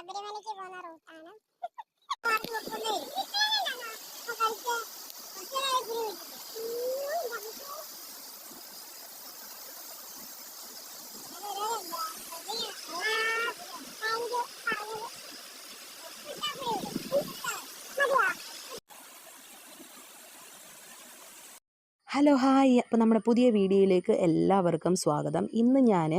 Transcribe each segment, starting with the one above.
ശബരിമലയ്ക്ക് പോകുന്ന റൂട്ടാണ്. Hello hi. അപ്പോൾ നമ്മുടെ പുതിയ വീഡിയോയിലേക്ക് എല്ലാവർക്കും സ്വാഗതം. ഇന്ന് ഞാൻ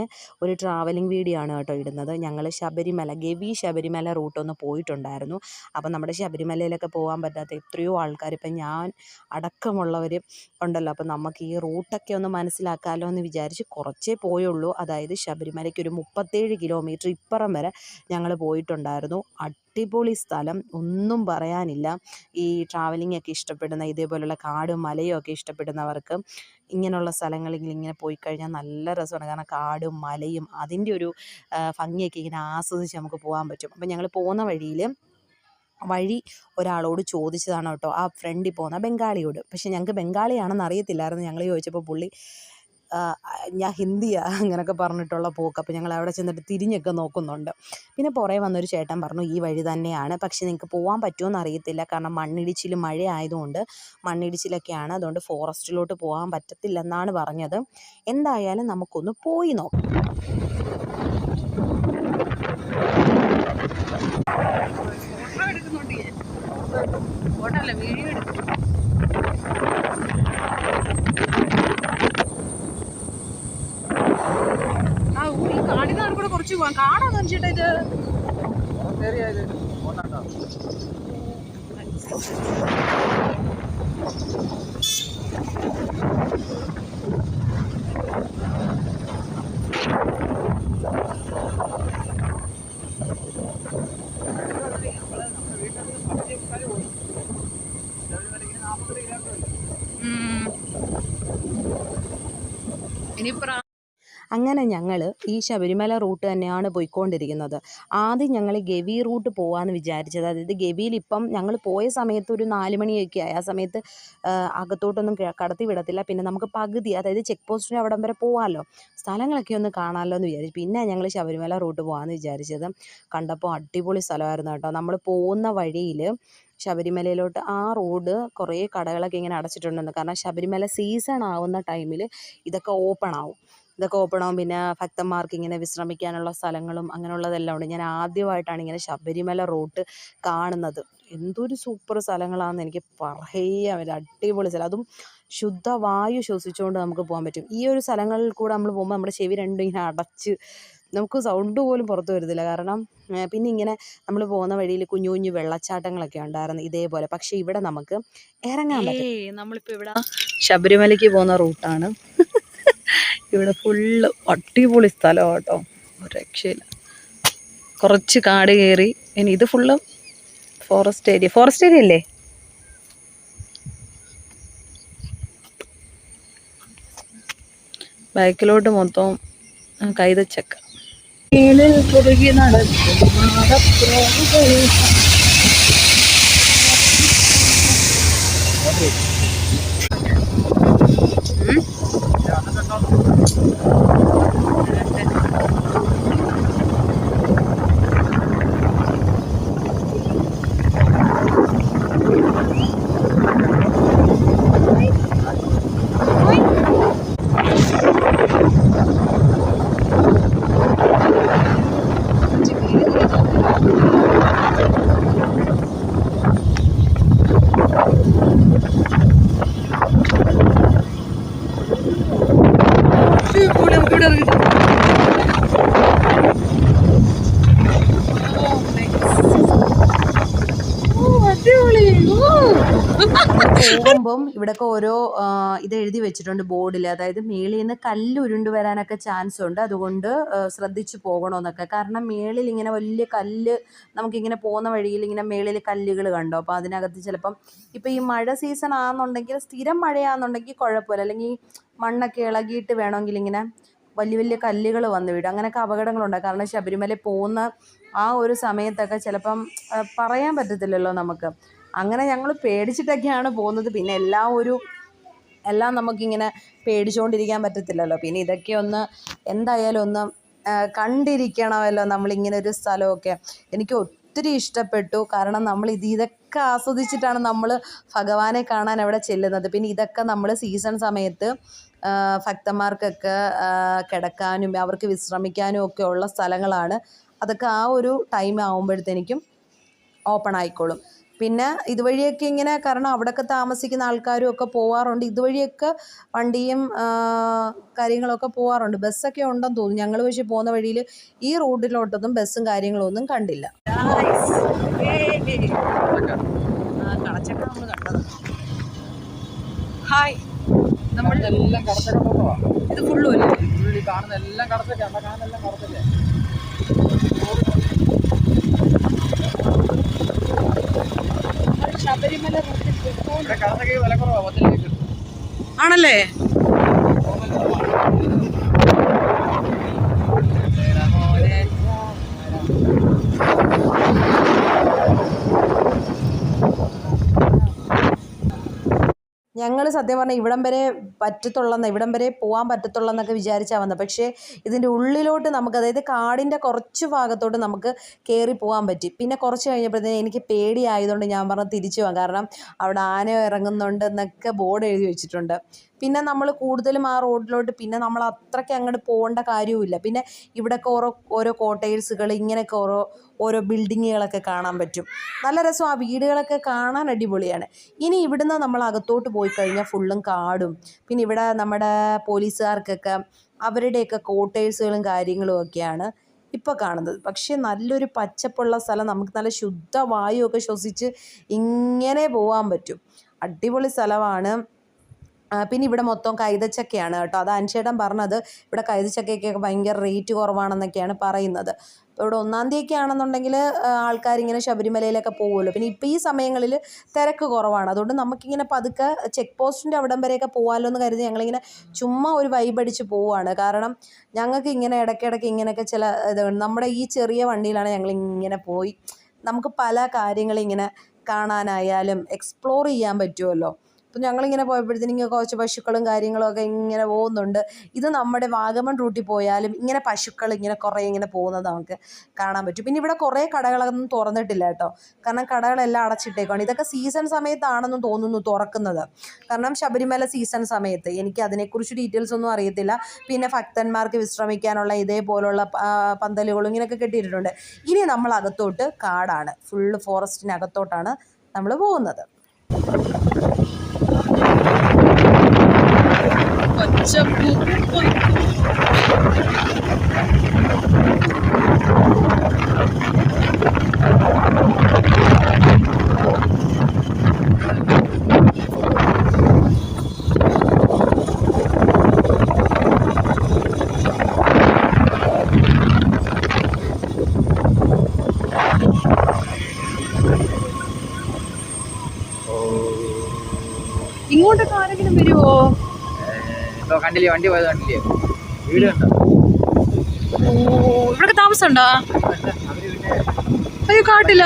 ഒരു ട്രാവലിംഗ് വീഡിയോ ആണ് കേട്ടോ ഇടുന്നത്. ഞങ്ങൾ ശബരിമല ശബരിമല റൂട്ടൊന്ന് പോയിട്ടുണ്ടായിരുന്നു. അപ്പോൾ നമ്മുടെ ശബരിമലയിലൊക്കെ പോകാൻ പറ്റാത്ത എത്രയോ ആൾക്കാർ, ഇപ്പം ഞാൻ അടക്കമുള്ളവർ ഉണ്ടല്ലോ. അപ്പോൾ നമുക്ക് ഈ റൂട്ടൊക്കെ ഒന്ന് മനസ്സിലാക്കാമല്ലോ എന്ന് വിചാരിച്ച് കുറച്ചേ പോയുള്ളൂ. അതായത് ശബരിമലയ്ക്ക് ഒരു 37 കിലോമീറ്റർ ഇപ്പുറം വരെ ഞങ്ങൾ പോയിട്ടുണ്ടായിരുന്നു. അടിപൊളി സ്ഥലം, ഒന്നും പറയാനില്ല. ഈ ട്രാവലിംഗ് ഒക്കെ ഇഷ്ടപ്പെടുന്ന, ഇതേപോലുള്ള കാടും മലയും ഒക്കെ ഇഷ്ടപ്പെടുന്നവർക്ക് ഇങ്ങനെയുള്ള സ്ഥലങ്ങളിൽ ഇങ്ങനെ പോയി കഴിഞ്ഞാൽ നല്ല രസമാണ്. കാരണം കാടും മലയും അതിൻ്റെ ഒരു ഭംഗിയൊക്കെ ഇങ്ങനെ ആസ്വദിച്ച് നമുക്ക് പോകാൻ പറ്റും. അപ്പം ഞങ്ങൾ പോകുന്ന വഴി ഒരാളോട് ചോദിച്ചതാണ് കേട്ടോ, ആ ഫ്രണ്ടിൽ പോകുന്ന ബംഗാളിയോട്. പക്ഷെ ഞങ്ങൾക്ക് ബംഗാളിയാണെന്ന് അറിയത്തില്ലായിരുന്നു. ഞങ്ങൾ ചോദിച്ചപ്പോൾ പുള്ളി ഞാൻ ഹിന്ദിയാ അങ്ങനെയൊക്കെ പറഞ്ഞിട്ടുള്ള പോക്ക്. അപ്പോൾ ഞങ്ങൾ അവിടെ ചെന്നിട്ട് തിരിഞ്ഞൊക്കെ നോക്കുന്നുണ്ട്. പിന്നെ പുറകെ വന്നൊരു ചേട്ടൻ പറഞ്ഞു ഈ വഴി തന്നെയാണ്, പക്ഷേ നിങ്ങൾക്ക് പോകാൻ പറ്റുമോ അറിയത്തില്ല, കാരണം മണ്ണിടിച്ചിൽ മഴ ആയതുകൊണ്ട് മണ്ണിടിച്ചിലൊക്കെയാണ്, അതുകൊണ്ട് ഫോറസ്റ്റിലോട്ട് പോകാൻ പറ്റത്തില്ലെന്നാണ് പറഞ്ഞത്. എന്തായാലും നമുക്കൊന്ന് പോയി നോക്കാം. കുറച്ച് പോവാം. കാണാന്ന് വെച്ചിട്ട് ഇത് അങ്ങനെ ഞങ്ങൾ ഈ ശബരിമല റൂട്ട് തന്നെയാണ് പോയിക്കൊണ്ടിരിക്കുന്നത്. ആദ്യം ഞങ്ങൾ ഗവി റൂട്ട് പോകാമെന്ന് വിചാരിച്ചത്. അതായത് ഗവിയിൽ ഇപ്പം ഞങ്ങൾ പോയ സമയത്ത് ഒരു 4 മണിയൊക്കെ ആയി. ആ സമയത്ത് അകത്തോട്ടൊന്നും കടത്തി വിടത്തില്ല. പിന്നെ നമുക്ക് പകുതി, അതായത് ചെക്ക് പോസ്റ്റിന് അവിടം വരെ പോകാമല്ലോ, സ്ഥലങ്ങളൊക്കെ ഒന്ന് കാണാമല്ലോ എന്ന് വിചാരിച്ചു. പിന്നെ ഞങ്ങൾ ശബരിമല റൂട്ട് പോകാമെന്ന് വിചാരിച്ചത്. കണ്ടപ്പോൾ അടിപൊളി സ്ഥലമായിരുന്നു കേട്ടോ. നമ്മൾ പോകുന്ന വഴിയിൽ ശബരിമലയിലോട്ട് ആ റോഡ് കുറേ കടകളൊക്കെ ഇങ്ങനെ അടച്ചിട്ടുണ്ടെന്ന്. കാരണം ശബരിമല സീസൺ ആവുന്ന ടൈമിൽ ഇതൊക്കെ ഓപ്പൺ ആവും. പിന്നെ ഭക്തന്മാർക്ക് ഇങ്ങനെ വിശ്രമിക്കാനുള്ള സ്ഥലങ്ങളും അങ്ങനെയുള്ളതെല്ലാം ഉണ്ട്. ഞാൻ ആദ്യമായിട്ടാണ് ഇങ്ങനെ ശബരിമല റൂട്ട് കാണുന്നത്. എന്തൊരു സൂപ്പർ സ്ഥലങ്ങളാണെന്ന് എനിക്ക് പറയാൻ പറ്റില്ല. അടിപൊളി സ്ഥലം, അതും ശുദ്ധവായു ശ്വസിച്ചുകൊണ്ട് നമുക്ക് പോകാൻ പറ്റും. ഈ ഒരു സ്ഥലങ്ങളിൽ കൂടെ നമ്മൾ പോകുമ്പോൾ നമ്മുടെ ചെവി രണ്ടും ഇങ്ങനെ അടച്ച് നമുക്ക് സൗണ്ട് പോലും പുറത്ത് വരുന്നില്ല. കാരണം പിന്നെ ഇങ്ങനെ നമ്മൾ പോകുന്ന വഴിയിൽ കുഞ്ഞു കുഞ്ഞു വെള്ളച്ചാട്ടങ്ങളൊക്കെ ഉണ്ടായിരുന്നു ഇതേപോലെ. പക്ഷേ ഇവിടെ നമുക്ക് ഇറങ്ങാൻ പറ്റും. നമ്മളിപ്പോൾ ഇവിടെ ശബരിമലയ്ക്ക് പോകുന്ന റൂട്ടാണ്. ഇവിടെ ഫുള്ള് അടിപൊളി സ്ഥലമാണ് കേട്ടോ, ഒരു രക്ഷയില്ല. കുറച്ച് കാട് കയറി, ഇനി ഇത് ഫുള്ള് ഫോറസ്റ്റ് ഏരിയ അല്ലേ. ബാക്കിലോട്ട് മൊത്തം കൈതച്ചക്ക. പോകുമ്പം ഇവിടെയൊക്കെ ഓരോ ഇത് എഴുതി വെച്ചിട്ടുണ്ട് ബോർഡിൽ. അതായത് മേളിൽ നിന്ന് കല്ല് ഉരുണ്ട് വരാനൊക്കെ ചാൻസ് ഉണ്ട്, അതുകൊണ്ട് ശ്രദ്ധിച്ച് പോകണമെന്നൊക്കെ. കാരണം മേളിൽ ഇങ്ങനെ വലിയ കല്ല്, നമുക്കിങ്ങനെ പോകുന്ന വഴിയിൽ ഇങ്ങനെ മേളിൽ കല്ലുകൾ കണ്ടോ. അപ്പോൾ അതിനകത്ത് ചിലപ്പം ഇപ്പം ഈ മഴ സീസൺ ആണെന്നുണ്ടെങ്കിൽ, സ്ഥിരം മഴയാണെന്നുണ്ടെങ്കിൽ കുഴപ്പമില്ല, അല്ലെങ്കിൽ മണ്ണൊക്കെ ഇളകിയിട്ട് വേണമെങ്കിൽ ഇങ്ങനെ വലിയ വലിയ കല്ലുകൾ വന്ന് വീഴും. അങ്ങനെയൊക്കെ അപകടങ്ങളുണ്ടാകും. കാരണം ശബരിമല പോകുന്ന ആ ഒരു സമയത്തൊക്കെ ചിലപ്പം പറയാൻ പറ്റത്തില്ലല്ലോ നമുക്ക്. അങ്ങനെ ഞങ്ങൾ പേടിച്ചിട്ടൊക്കെയാണ് പോകുന്നത്. പിന്നെ എല്ലാം നമുക്കിങ്ങനെ പേടിച്ചുകൊണ്ടിരിക്കാൻ പറ്റത്തില്ലല്ലോ. പിന്നെ ഇതൊക്കെ ഒന്ന് എന്തായാലും ഒന്ന് കണ്ടിരിക്കണമല്ലോ നമ്മളിങ്ങനെ ഒരു സ്ഥലമൊക്കെ. എനിക്ക് ഒത്തിരി ഇഷ്ടപ്പെട്ടു. കാരണം നമ്മൾ ഇതൊക്കെ ആസ്വദിച്ചിട്ടാണ് നമ്മൾ ഭഗവാനെ കാണാൻ അവിടെ ചെല്ലുന്നത്. പിന്നെ ഇതൊക്കെ നമ്മൾ സീസൺ സമയത്ത് ഭക്തന്മാർക്കൊക്കെ കിടക്കാനും അവർക്ക് വിശ്രമിക്കാനും ഒക്കെ ഉള്ള സ്ഥലങ്ങളാണ്. അതൊക്കെ ആ ഒരു ടൈം ആകുമ്പോഴത്തേക്കും ഓപ്പൺ ആയിക്കോളും. പിന്നെ ഇതുവഴിയൊക്കെ ഇങ്ങനെ, കാരണം അവിടെയൊക്കെ താമസിക്കുന്ന ആൾക്കാരും ഒക്കെ പോവാറുണ്ട്. ഇതുവഴിയൊക്കെ വണ്ടിയും കാര്യങ്ങളൊക്കെ പോവാറുണ്ട്. ബസ്സൊക്കെ ഉണ്ടെന്ന് തോന്നുന്നു. ഞങ്ങൾ പക്ഷേ പോകുന്ന വഴിയിൽ ഈ റൂട്ടിലോട്ടൊന്നും ബസ്സും കാര്യങ്ങളും ഒന്നും കണ്ടില്ല. കളച്ചക്ക നമ്മൾ കണ്ടത്. ഹായ്, നമ്മളെല്ലാം കടച്ചക്ക പോവാ. ഇത് ഫുള്ളും അല്ലേ കാണുന്ന എല്ലാം കടച്ചക്ക, കാണുന്നെല്ലാം കടച്ചക്ക. ശബരിമല റൂട്ടിൽ വില കുറവാണ് ആണല്ലേ? ഞങ്ങൾ സത്യം പറഞ്ഞാൽ ഇവിടം വരെ പോകാൻ പറ്റത്തുള്ളെന്നൊക്കെ വിചാരിച്ചാൽ വന്നത്. പക്ഷേ ഇതിൻ്റെ ഉള്ളിലോട്ട് നമുക്ക്, അതായത് കാടിൻ്റെ കുറച്ച് ഭാഗത്തോട്ട് നമുക്ക് കയറി പോകാൻ പറ്റി. പിന്നെ കുറച്ച് കഴിഞ്ഞപ്പോഴത്തേക്കും എനിക്ക് പേടിയായതുകൊണ്ട് ഞാൻ പറഞ്ഞു തിരിച്ചു പോകാം. കാരണം അവിടെ ആന ഇറങ്ങുന്നുണ്ട് എന്നൊക്കെ ബോർഡ് എഴുതി വെച്ചിട്ടുണ്ട്. പിന്നെ നമ്മൾ കൂടുതലും ആ റോഡിലോട്ട് പിന്നെ നമ്മൾ അത്രയ്ക്ക് അങ്ങോട്ട് പോകേണ്ട കാര്യവുമില്ല. പിന്നെ ഇവിടെയൊക്കെ ഓരോ കോട്ടേഴ്സുകൾ, ഇങ്ങനെയൊക്കെ ഓരോ ബിൽഡിങ്ങുകളൊക്കെ കാണാൻ പറ്റും. നല്ല രസം. ആ വീടുകളൊക്കെ കാണാൻ അടിപൊളിയാണ്. ഇനി ഇവിടുന്ന് നമ്മൾ അകത്തോട്ട് പോയി കഴിഞ്ഞാൽ ഫുള്ളും കാടും, പിന്നെ ഇവിടെ നമ്മുടെ പോലീസുകാർക്കൊക്കെ അവരുടെയൊക്കെ കോട്ടേഴ്സുകളും കാര്യങ്ങളും ഒക്കെയാണ് ഇപ്പോൾ കാണുന്നത്. പക്ഷേ നല്ലൊരു പച്ചപ്പുള്ള സ്ഥലം, നമുക്ക് നല്ല ശുദ്ധവായുവൊക്കെ ശ്വസിച്ച് ഇങ്ങനെ പോകാൻ പറ്റും. അടിപൊളി സ്ഥലമാണ്. പിന്നെ ഇവിടെ മൊത്തം കൈതച്ചക്കയാണ് കേട്ടോ. അത് അൻചേട്ടൻ പറഞ്ഞത് ഇവിടെ കൈതച്ചക്കയ്ക്കൊക്കെ ഭയങ്കര റേറ്റ് കുറവാണെന്നൊക്കെയാണ് പറയുന്നത്. ഇപ്പോൾ ഇവിടെ 1-ാം തീയതിയൊക്കെ ആണെന്നുണ്ടെങ്കിൽ ആൾക്കാരിങ്ങനെ ശബരിമലയിലൊക്കെ പോകുമല്ലോ. പിന്നെ ഇപ്പോൾ ഈ സമയങ്ങളിൽ തിരക്ക് കുറവാണ്. അതുകൊണ്ട് നമുക്കിങ്ങനെ പതുക്കെ ചെക്ക് പോസ്റ്റിൻ്റെ അവിടം വരെയൊക്കെ പോകാമല്ലോ എന്ന് കരുതി ഞങ്ങളിങ്ങനെ ചുമ്മാ ഒരു വൈബടിച്ച് പോവുകയാണ്. കാരണം ഞങ്ങൾക്ക് ഇങ്ങനെ ഇടയ്ക്കിടയ്ക്ക് ഇങ്ങനെയൊക്കെ ചില നമ്മുടെ ഈ ചെറിയ വണ്ടിയിലാണ് ഞങ്ങളിങ്ങനെ പോയി നമുക്ക് പല കാര്യങ്ങളിങ്ങനെ കാണാനായാലും എക്സ്പ്ലോർ ചെയ്യാൻ പറ്റുമല്ലോ. അപ്പം ഞങ്ങളിങ്ങനെ പോയപ്പോഴത്തേനും കുറച്ച് പശുക്കളും കാര്യങ്ങളൊക്കെ ഇങ്ങനെ പോകുന്നുണ്ട്. ഇത് നമ്മുടെ വാഗമൺ റൂട്ടിൽ പോയാലും ഇങ്ങനെ പശുക്കൾ ഇങ്ങനെ കുറേ ഇങ്ങനെ പോകുന്നത് നമുക്ക് കാണാൻ പറ്റും. പിന്നെ ഇവിടെ കുറേ കടകളൊന്നും തുറന്നിട്ടില്ല കേട്ടോ. കാരണം കടകളെല്ലാം അടച്ചിട്ടേക്കാണ്. ഇതൊക്കെ സീസൺ സമയത്താണെന്ന് തോന്നുന്നു തുറക്കുന്നത്. കാരണം ശബരിമല സീസൺ സമയത്ത്. എനിക്ക് അതിനെക്കുറിച്ച് ഡീറ്റെയിൽസ് ഒന്നും അറിയത്തില്ല. പിന്നെ ഭക്തന്മാർക്ക് വിശ്രമിക്കാനുള്ള ഇതേപോലുള്ള പന്തലുകളും ഇങ്ങനെയൊക്കെ കെട്ടിയിട്ടുണ്ട്. ഇനി നമ്മൾ അകത്തോട്ട് കാടാണ്, ഫുള്ള് ഫോറസ്റ്റിനകത്തോട്ടാണ് നമ്മൾ പോകുന്നത്. ഇങ്ങോട്ടൊക്കെ ആരെങ്കിലും വരുമോ? കണ്ടില്ലേ, വണ്ടി പോയത് കണ്ടില്ലേ? വീട് കണ്ടോ? ഇവിടെ താമസമുണ്ടോ? അയ്യോ, കാട്ടില്ല.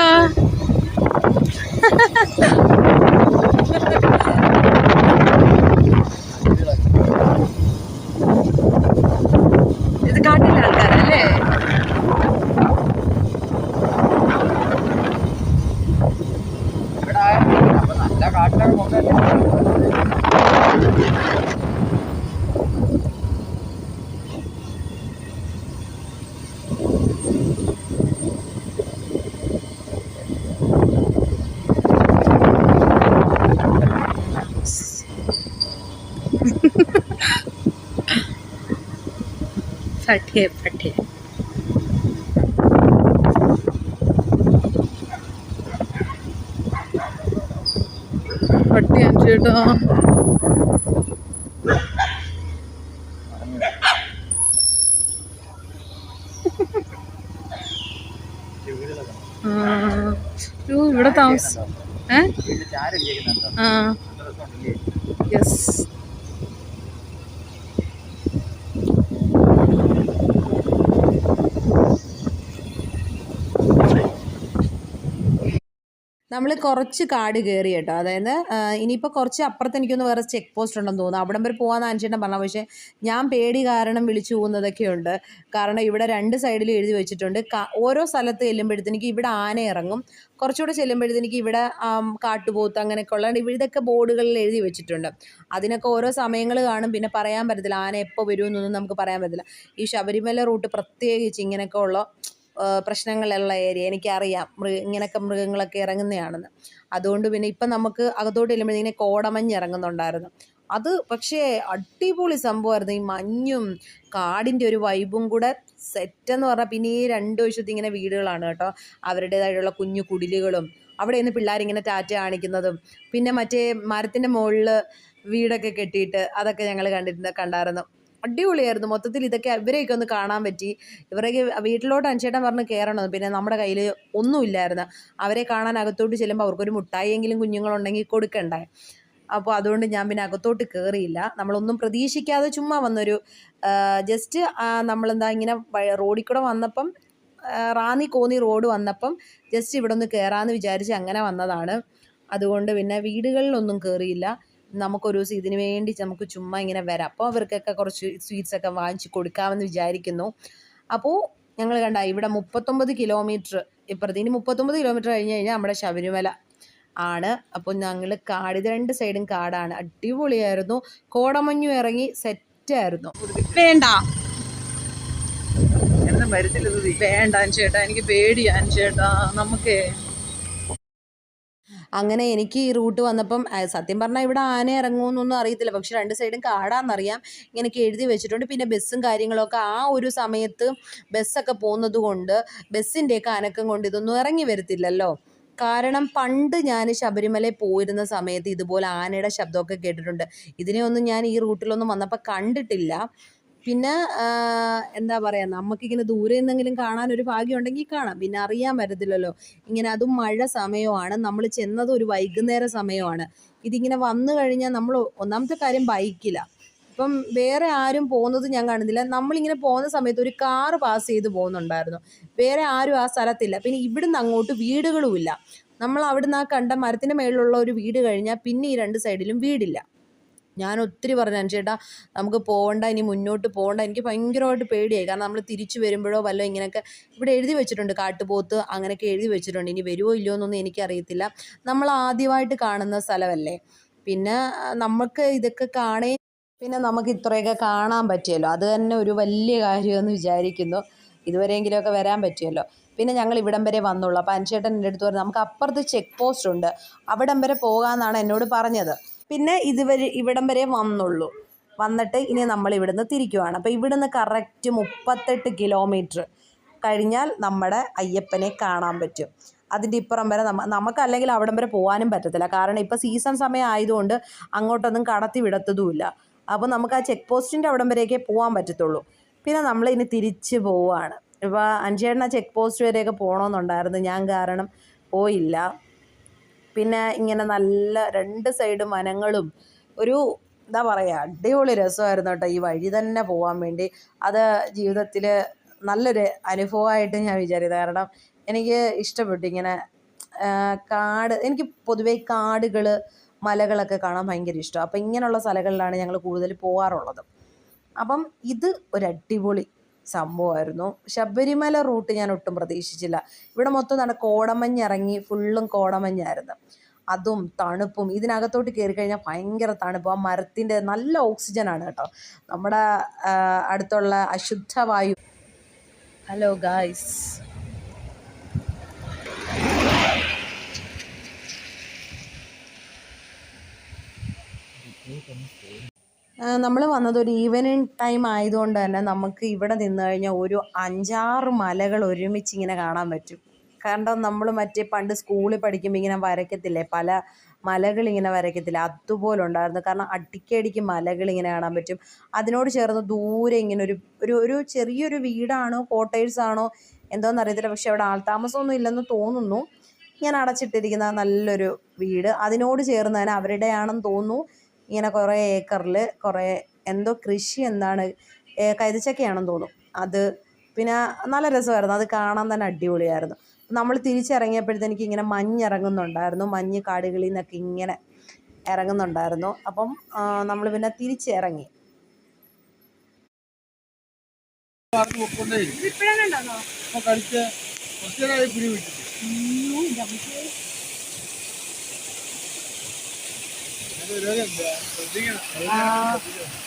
ഇത് കാട്ടിലെ ആൾക്കാരല്ലേ? നല്ല കാട്ടിലൊക്കെ പോകല്ലേ. പട്ടിയെ പട്ടി പട്ടി അഞ്ചേട്ടോ. ഇവിടെ താമസം. യെസ്. നമ്മൾ കുറച്ച് കാട് കയറി കേട്ടോ. അതായത് ഇനിയിപ്പോൾ കുറച്ച് അപ്പുറത്ത് എനിക്കൊന്ന് വേറെ ചെക്ക് പോസ്റ്റ് ഉണ്ടെന്ന് തോന്നുന്നു. അവിടം വരെ പോകാമെന്ന് അനുസരിച്ച് പറഞ്ഞത്. പക്ഷേ ഞാൻ പേടി കാരണം വിളിച്ചു പോകുന്നതൊക്കെയുണ്ട്. കാരണം ഇവിടെ 2 സൈഡിലും എഴുതി വെച്ചിട്ടുണ്ട്. ഓരോ സ്ഥലത്ത് ചെല്ലുമ്പോഴത്തേക്ക് ഇവിടെ ആന ഇറങ്ങും, കുറച്ചുകൂടെ ചെല്ലുമ്പോഴത്തേക്ക് ഇവിടെ കാട്ടുപോത്ത് അങ്ങനെയൊക്കെ ഉള്ള ഇതൊക്കെ ബോർഡുകളിൽ എഴുതി വെച്ചിട്ടുണ്ട്. അതിനൊക്കെ ഓരോ സമയങ്ങൾ കാണും. പിന്നെ പറയാൻ പറ്റത്തില്ല ആന എപ്പോൾ വരുമെന്നൊന്നും നമുക്ക് പറയാൻ പറ്റില്ല. ഈ ശബരിമല റൂട്ട് പ്രത്യേകിച്ച് ഇങ്ങനെയൊക്കെ ഉള്ള പ്രശ്നങ്ങളുള്ള ഏരിയ. എനിക്കറിയാം ഇങ്ങനെയൊക്കെ മൃഗങ്ങളൊക്കെ ഇറങ്ങുന്നതാണെന്ന്. അതുകൊണ്ട് പിന്നെ ഇപ്പം നമുക്ക് അകത്തോട്ട് ചെല്ലുമ്പോഴത്തേക്കിനെ കോടമഞ്ഞ് ഇറങ്ങുന്നുണ്ടായിരുന്നു. അത് പക്ഷേ അടിപൊളി സംഭവമായിരുന്നു. ഈ മഞ്ഞും കാടിൻ്റെ ഒരു വൈബും കൂടെ സെറ്റെന്ന് പറഞ്ഞാൽ. പിന്നെ ഈ 2 വശത്ത് ഇങ്ങനെ വീടുകളാണ് കേട്ടോ. അവരുടേതായിട്ടുള്ള കുഞ്ഞു കുടിലുകളും അവിടെ നിന്ന് പിള്ളേരിങ്ങനെ ടാറ്റ കാണിക്കുന്നതും പിന്നെ മറ്റേ മരത്തിൻ്റെ മുകളിൽ വീടൊക്കെ കെട്ടിയിട്ട് അതൊക്കെ ഞങ്ങൾ കണ്ടായിരുന്നു. അടിപൊളിയായിരുന്നു. മൊത്തത്തിൽ ഇതൊക്കെ ഇവരെയൊക്കെ ഒന്ന് കാണാൻ പറ്റി. ഇവരൊക്കെ വീട്ടിലോട്ട് അനുചേട്ടൻ പറഞ്ഞ് കയറണം. പിന്നെ നമ്മുടെ കയ്യിൽ ഒന്നുമില്ലായിരുന്നു. അവരെ കാണാൻ അകത്തോട്ട് ചെല്ലുമ്പോൾ അവർക്കൊരു മുട്ടായിയെങ്കിലും കുഞ്ഞുങ്ങളുണ്ടെങ്കിൽ കൊടുക്കണ്ടേ. അപ്പോൾ അതുകൊണ്ട് ഞാൻ പിന്നെ അകത്തോട്ട് കയറിയില്ല. നമ്മളൊന്നും പ്രതീക്ഷിക്കാതെ ചുമ്മാ വന്നൊരു ജസ്റ്റ് നമ്മളെന്താ ഇങ്ങനെ റോഡിൽ കൂടെ വന്നപ്പം റാന്നി കോന്നി റോഡ് വന്നപ്പം ജസ്റ്റ് ഇവിടെ ഒന്ന് കയറാമെന്ന് വിചാരിച്ച് അങ്ങനെ വന്നതാണ്. അതുകൊണ്ട് പിന്നെ വീടുകളിലൊന്നും കയറിയില്ല. നമുക്കൊരു ദിവസം ഇതിന് വേണ്ടി നമുക്ക് ചുമ്മാ ഇങ്ങനെ വരാം. അപ്പോൾ അവർക്കൊക്കെ കുറച്ച് സ്വീറ്റ്സൊക്കെ വാങ്ങിച്ച് കൊടുക്കാമെന്ന് വിചാരിക്കുന്നു. അപ്പോൾ ഞങ്ങൾ കണ്ട ഇവിടെ 39 കിലോമീറ്റർ ഇപ്പുറത്ത്. ഇനി 39 കിലോമീറ്റർ കഴിഞ്ഞ് കഴിഞ്ഞാൽ നമ്മുടെ ശബരിമല ആണ്. അപ്പോൾ ഞങ്ങൾ കാട്, ഇത് 2 സൈഡും കാടാണ്. അടിപൊളിയായിരുന്നു. കോടമഞ്ഞും ഇറങ്ങി സെറ്റായിരുന്നു. വേണ്ട വേണ്ട ചേട്ടാ, എനിക്ക് പേടിയാണ് ചേട്ടാ. നമുക്ക് അങ്ങനെ എനിക്ക് ഈ റൂട്ട് വന്നപ്പം സത്യം പറഞ്ഞാൽ ഇവിടെ ആന ഇറങ്ങുമെന്നൊന്നും അറിയത്തില്ല. പക്ഷെ 2 സൈഡും കാടാന്നറിയാം. ഇങ്ങനെയൊക്കെ എഴുതി വെച്ചിട്ടുണ്ട്. പിന്നെ ബസ്സും കാര്യങ്ങളൊക്കെ ആ ഒരു സമയത്ത് ബസ്സൊക്കെ പോകുന്നത് കൊണ്ട് ബസ്സിൻ്റെയൊക്കെ അനക്കം കൊണ്ട് ഇതൊന്നും ഇറങ്ങി വരത്തില്ലല്ലോ. കാരണം പണ്ട് ഞാൻ ശബരിമലയിൽ പോയിരുന്ന സമയത്ത് ഇതുപോലെ ആനയുടെ ശബ്ദമൊക്കെ കേട്ടിട്ടുണ്ട്. ഇതിനെയൊന്നും ഞാൻ ഈ റൂട്ടിലൊന്നും വന്നപ്പോൾ കണ്ടിട്ടില്ല. പിന്നെ എന്താ പറയുക, നമുക്കിങ്ങനെ ദൂരെ നിന്നെങ്കിലും കാണാനൊരു ഭാഗ്യം ഉണ്ടെങ്കിൽ കാണാം. പിന്നെ അറിയാൻ പറ്റത്തില്ലല്ലോ. ഇങ്ങനെ അതും മഴ സമയമാണ്. നമ്മൾ ചെന്നത് ഒരു വൈകുന്നേര സമയമാണ്. ഇതിങ്ങനെ വന്നു കഴിഞ്ഞാൽ നമ്മൾ ഒന്നാമത്തെ കാര്യം ബൈക്കില്ല. ഇപ്പം വേറെ ആരും പോകുന്നത് ഞാൻ കാണുന്നില്ല. നമ്മളിങ്ങനെ പോകുന്ന സമയത്ത് ഒരു കാറ് പാസ് ചെയ്ത് പോകുന്നുണ്ടായിരുന്നു. വേറെ ആരും ആ സ്ഥലത്തില്ല. പിന്നെ ഇവിടുന്ന് അങ്ങോട്ട് വീടുകളുമില്ല. നമ്മൾ അവിടുന്ന് ആ കണ്ട മരത്തിൻ്റെ മേളിലുള്ള ഒരു വീട് കഴിഞ്ഞാൽ പിന്നെ ഈ 2 സൈഡിലും വീടില്ല. ഞാൻ ഒത്തിരി പറഞ്ഞു ചേട്ടാ നമുക്ക് പോകണ്ട, ഇനി മുന്നോട്ട് പോകണ്ട. എനിക്ക് ഭയങ്കരമായിട്ട് പേടിയായി. കാരണം നമ്മൾ തിരിച്ചു വരുമ്പോഴോ വല്ലോ ഇങ്ങനെയൊക്കെ ഇവിടെ എഴുതി വെച്ചിട്ടുണ്ട്, കാട്ടുപോത്ത് അങ്ങനെയൊക്കെ എഴുതി വെച്ചിട്ടുണ്ട്. ഇനി വരുമോ ഇല്ലയോ എന്നൊന്നും എനിക്കറിയത്തില്ല. നമ്മൾ ആദ്യമായിട്ട് കാണുന്ന സ്ഥലമല്ലേ. പിന്നെ നമുക്ക് ഇതൊക്കെ പിന്നെ നമുക്ക് ഇത്രയൊക്കെ കാണാൻ പറ്റിയല്ലോ, അത് തന്നെ ഒരു വലിയ കാര്യമെന്ന് വിചാരിക്കുന്നു. ഇതുവരെയെങ്കിലുമൊക്കെ വരാൻ പറ്റിയല്ലോ. പിന്നെ ഞങ്ങൾ ഇവിടം വരെ വന്നുള്ളൂ. അപ്പോൾ അനുചേട്ടൻ എൻ്റെ അടുത്ത് പറഞ്ഞു നമുക്ക് അപ്പുറത്ത് ചെക്ക് പോസ്റ്റ് ഉണ്ട്, അവിടം വരെ പോകാമെന്നാണ് എന്നോട് പറഞ്ഞത്. പിന്നെ ഇവിടം വരെ വന്നിട്ട് ഇനി നമ്മൾ ഇവിടുന്ന് തിരിക്കുവാണ്. അപ്പോൾ ഇവിടുന്ന് കറക്റ്റ് 38 കിലോമീറ്റർ കഴിഞ്ഞാൽ നമ്മുടെ അയ്യപ്പനെ കാണാൻ പറ്റും. അതിൻ്റെ ഇപ്പുറം വരെ നമുക്കല്ലെങ്കിൽ അവിടം വരെ പോകാനും പറ്റത്തില്ല. കാരണം ഇപ്പോൾ സീസൺ സമയം ആയതുകൊണ്ട് അങ്ങോട്ടൊന്നും കടത്തി വിടത്തതുമില്ല. അപ്പോൾ നമുക്ക് ആ ചെക്ക് പോസ്റ്റിൻ്റെ അവിടം വരെയൊക്കെ പോകാൻ പറ്റത്തുള്ളൂ. പിന്നെ നമ്മൾ ഇനി തിരിച്ച് പോവുകയാണ്. ഇപ്പോൾ അനുചേട്ടൻ ആ ചെക്ക് പോസ്റ്റ് വരെയൊക്കെ പോകണമെന്നുണ്ടായിരുന്നു. ഞാൻ കാരണം പോയില്ല. പിന്നെ ഇങ്ങനെ നല്ല 2 സൈഡ് വനങ്ങളും ഒരു എന്താ പറയുക അടിപൊളി രസമായിരുന്നു കേട്ടോ ഈ വഴി തന്നെ പോകാൻ വേണ്ടി. അത് ജീവിതത്തിൽ നല്ലൊരു അനുഭവമായിട്ട് ഞാൻ വിചാരിച്ചത്. കാരണം എനിക്ക് ഇഷ്ടപ്പെട്ടു ഇങ്ങനെ കാട്. എനിക്ക് പൊതുവേ കാടുകൾ മലകളൊക്കെ കാണാൻ ഭയങ്കര ഇഷ്ടം. അപ്പം ഇങ്ങനെയുള്ള സ്ഥലങ്ങളിലാണ് ഞങ്ങൾ കൂടുതൽ പോകാറുള്ളത്. അപ്പം ഇത് ഒരു അടിപൊളി സംഭവമായിരുന്നു. ശബരിമല റൂട്ട് ഞാൻ ഒട്ടും പ്രതീക്ഷിച്ചില്ല. ഇവിടെ മൊത്തം കോടമഞ്ഞ് ഇറങ്ങി, ഫുള്ളും കോടമഞ്ഞായിരുന്നു. അതും തണുപ്പും. ഇതിനകത്തോട്ട് കയറി കഴിഞ്ഞാൽ ഭയങ്കര തണുപ്പ്. ആ മരത്തിൻ്റെ നല്ല ഓക്സിജനാണ് കേട്ടോ, നമ്മുടെ അടുത്തുള്ള അശുദ്ധവായു. ഹലോ ഗായ്സ്, നമ്മൾ വന്നത് ഒരു ഈവനിങ് ടൈം ആയതുകൊണ്ട് തന്നെ നമുക്ക് ഇവിടെ നിന്ന് കഴിഞ്ഞാൽ ഒരു 5-6 മലകൾ ഒരുമിച്ച് ഇങ്ങനെ കാണാൻ പറ്റും. കാരണം നമ്മൾ മറ്റേ പണ്ട് സ്കൂളിൽ പഠിക്കുമ്പോൾ ഇങ്ങനെ വരയ്ക്കത്തില്ലേ, പല മലകളിങ്ങനെ വരയ്ക്കത്തില്ല, അതുപോലെ ഉണ്ടായിരുന്നു. കാരണം അടിക്കടിക്ക് മലകളിങ്ങനെ കാണാൻ പറ്റും. അതിനോട് ചേർന്ന് ദൂരെ ഇങ്ങനെ ഒരു ചെറിയൊരു വീടാണോ ക്വാർട്ടേഴ്സാണോ എന്തോന്നറിയത്തില്ല, പക്ഷെ അവിടെ ആൾതാമസമൊന്നും ഇല്ലെന്ന് തോന്നുന്നു. ഇങ്ങനെ അടച്ചിട്ടിരിക്കുന്ന നല്ലൊരു വീട്, അതിനോട് ചേർന്ന് തന്നെ അവരുടെയാണെന്ന് തോന്നുന്നു. ഇങ്ങനെ കുറേ ഏക്കറിൽ കുറേ എന്തോ കൃഷി, എന്താണ് കൈതച്ചക്കയാണെന്ന് തോന്നും അത്. പിന്നെ നല്ല രസമായിരുന്നു, അത് കാണാൻ തന്നെ അടിപൊളിയായിരുന്നു. നമ്മൾ തിരിച്ചിറങ്ങിയപ്പോഴത്തേക്ക് ഇങ്ങനെ മഞ്ഞിറങ്ങുന്നുണ്ടായിരുന്നു, മഞ്ഞ് കാടുകളിൽ നിന്നൊക്കെ ഇങ്ങനെ ഇറങ്ങുന്നുണ്ടായിരുന്നു. അപ്പം നമ്മൾ പിന്നെ തിരിച്ചിറങ്ങി.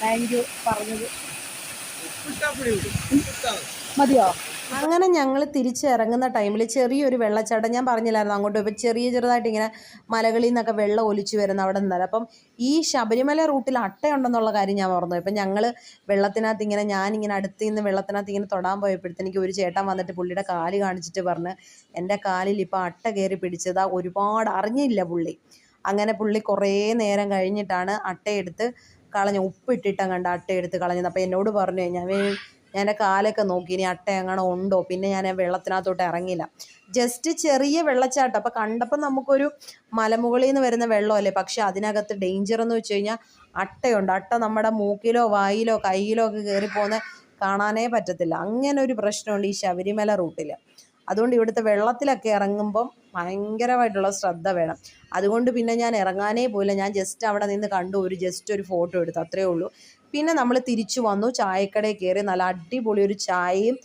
താങ്ക് യു പറഞ്ഞത് മതിയോ? അങ്ങനെ ഞങ്ങൾ തിരിച്ചിറങ്ങുന്ന ടൈമിൽ ചെറിയൊരു വെള്ളച്ചാട്ടം, ഞാൻ പറഞ്ഞില്ലായിരുന്നു അങ്ങോട്ട് പോയപ്പോൾ ചെറുതായിട്ട് ഇങ്ങനെ മലകളിൽ നിന്നൊക്കെ വെള്ളം ഒലിച്ചു വരുന്ന അവിടെ നിന്നത്. അപ്പം ഈ ശബരിമല റൂട്ടിൽ അട്ടയുണ്ടെന്നുള്ള കാര്യം ഞാൻ മറന്നുപോയി. അപ്പം ഞങ്ങൾ വെള്ളത്തിനകത്ത് ഇങ്ങനെ, ഞാനിങ്ങനെ അടുത്ത് നിന്ന് വെള്ളത്തിനകത്ത് ഇങ്ങനെ തൊടാൻ പോയപ്പോഴത്തേക്ക് ഒരു ചേട്ടൻ വന്നിട്ട് പുള്ളിയുടെ കാല് കാണിച്ചിട്ട് പറഞ്ഞ് എൻ്റെ കാലിൽ ഇപ്പോൾ അട്ട കയറി പിടിച്ചതാ. ഒരുപാട് അറിഞ്ഞില്ല പുള്ളി. അങ്ങനെ പുള്ളി കുറേ നേരം കഴിഞ്ഞിട്ടാണ് അട്ടയെടുത്ത് കളഞ്ഞു, ഉപ്പിട്ടിട്ടും കണ്ട് അട്ടയെടുത്ത് കളഞ്ഞത്. അപ്പോൾ എന്നോട് പറഞ്ഞു, ഞാൻ എൻ്റെ കാലൊക്കെ നോക്കി ഇനി അട്ട എങ്ങനെ ഉണ്ടോ. പിന്നെ ഞാൻ വെള്ളത്തിനകത്തോട്ട് ഇറങ്ങിയില്ല. ജസ്റ്റ് ചെറിയ വെള്ളച്ചാട്ടം. അപ്പോൾ കണ്ടപ്പോൾ നമുക്കൊരു മലമുകളിൽ നിന്ന് വരുന്ന വെള്ളമല്ലേ, പക്ഷെ അതിനകത്ത് ഡേഞ്ചർ എന്ന് വെച്ച് കഴിഞ്ഞാൽ അട്ടയുണ്ട്. അട്ട നമ്മുടെ മൂക്കിലോ വായിലോ കയ്യിലോ ഒക്കെ കയറിപ്പോകുന്ന കാണാനേ പറ്റത്തില്ല. അങ്ങനെ ഒരു പ്രശ്നമുണ്ട് ഈ ശബരിമല റൂട്ടിൽ. അതുകൊണ്ട് ഇവിടുത്തെ വെള്ളത്തിലൊക്കെ ഇറങ്ങുമ്പം ഭയങ്കരമായിട്ടുള്ള ശ്രദ്ധ വേണം. അതുകൊണ്ട് പിന്നെ ഞാൻ ഇറങ്ങാനേ പോയില്ല. ഞാൻ ജസ്റ്റ് അവിടെ നിന്ന് കണ്ടു, ജസ്റ്റ് ഒരു ഫോട്ടോ എടുത്തു, അത്രയേ ഉള്ളൂ. പിന്നെ നമ്മൾ തിരിച്ചു വന്നു, ചായക്കടയിൽ കയറി നല്ല അടിപൊളി ഒരു ചായയും